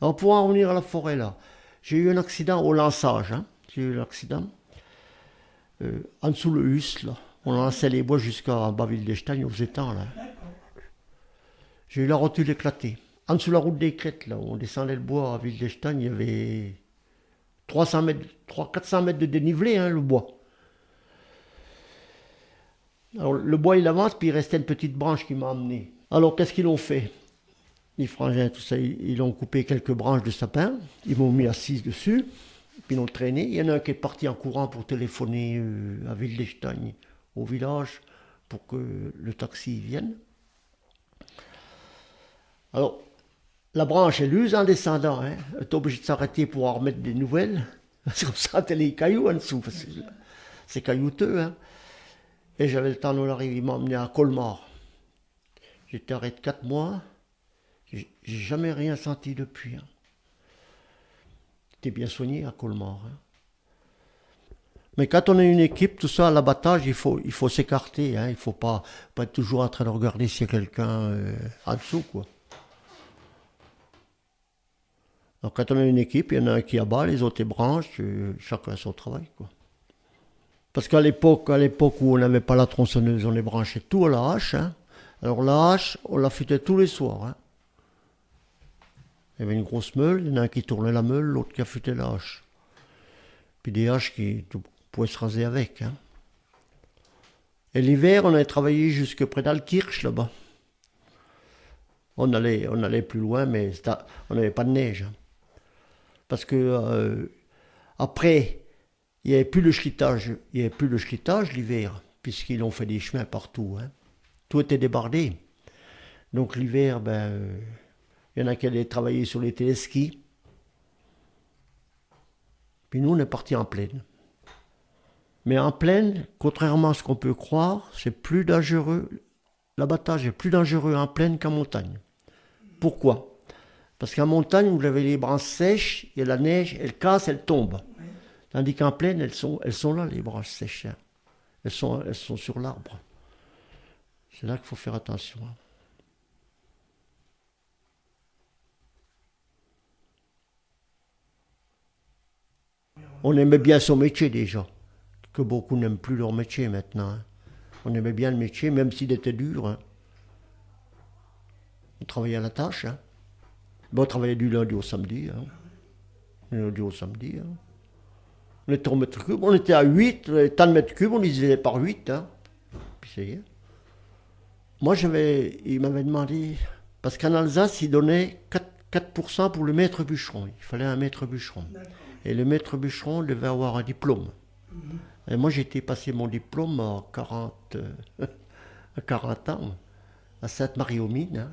Alors pour en revenir à la forêt là, j'ai eu un accident au lançage. Hein. J'ai eu l'accident en dessous le Hus là. On lançait les bois jusqu'à Baville-d'Estagne aux étangs là. J'ai eu la rotule éclatée. En dessous de la route des Crêtes là, où on descendait le bois à Ville-d'Estagne, il y avait 300 mètres, 400 mètres de dénivelé, hein, le bois. Alors le bois il avance, puis il restait une petite branche qui m'a emmené. Alors qu'est-ce qu'ils ont fait? Les frangins, tout ça, ils ont coupé quelques branches de sapin, ils m'ont mis assise dessus, puis ils l'ont traîné. Il y en a un qui est parti en courant pour téléphoner à Ville-d'Estagne, au village, pour que le taxi vienne. Alors, la branche, elle use en descendant. Hein. Elle est obligée de s'arrêter pour en remettre des nouvelles. Parce qu'on sentait les cailloux en dessous. C'est caillouteux. Hein. Et j'avais le temps de l'arrivée. Il m'a emmené à Colmar. J'étais arrêté 4 mois. J'ai jamais rien senti depuis. Hein. J'étais bien soigné à Colmar. Hein. Mais quand on est une équipe, tout ça, à l'abattage, il faut s'écarter. Hein. Il ne faut pas être toujours en train de regarder s'il y a quelqu'un en dessous, quoi. Donc quand on a une équipe, il y en a un qui abat, les autres branchent, chacun son travail, quoi. Parce qu'à l'époque où on n'avait pas la tronçonneuse, on les branchait tout à la hache. Hein. Alors la hache, on l'affûtait tous les soirs. Hein. Il y avait une grosse meule, il y en a un qui tournait la meule, l'autre qui affûtait la hache. Puis des haches qui pouvaient se raser avec. Hein. Et l'hiver, on avait travaillé jusque près d'Altkirch, là-bas. On allait plus loin, mais on n'avait pas de neige. Hein. Parce que après, il n'y avait plus le schlitage. Il n'y avait plus le schlitage l'hiver, puisqu'ils ont fait des chemins partout. Hein. Tout était débardé. Donc l'hiver, il y en a qui allaient travailler sur les téléskis. Puis nous, on est partis en plaine. Mais en plaine, contrairement à ce qu'on peut croire, c'est plus dangereux. L'abattage est plus dangereux en plaine qu'en montagne. Pourquoi? Parce qu'en montagne, vous avez les branches sèches, il y a la neige, elle casse, elle tombe. Tandis qu'en plaine, elles sont là, les branches sèches. Hein. Elles sont sur l'arbre. C'est là qu'il faut faire attention. On aimait bien son métier déjà, que beaucoup n'aiment plus leur métier maintenant. Hein. On aimait bien le métier, même s'il était dur. Hein. On travaillait à la tâche. Hein. On travaillait du lundi au samedi. Hein. Du lundi au samedi. Hein. On était au mètre cube, on était à 8, tant de mètres cubes, on les divisait par 8. Hein. Puis ça y est. Moi, il m'avait demandé, parce qu'en Alsace, il donnait 4% pour le maître bûcheron. Il fallait un maître bûcheron. Et le maître bûcheron devait avoir un diplôme. Et moi, j'ai été passer mon diplôme à 40 ans, à Sainte-Marie-aux-Mines. Hein.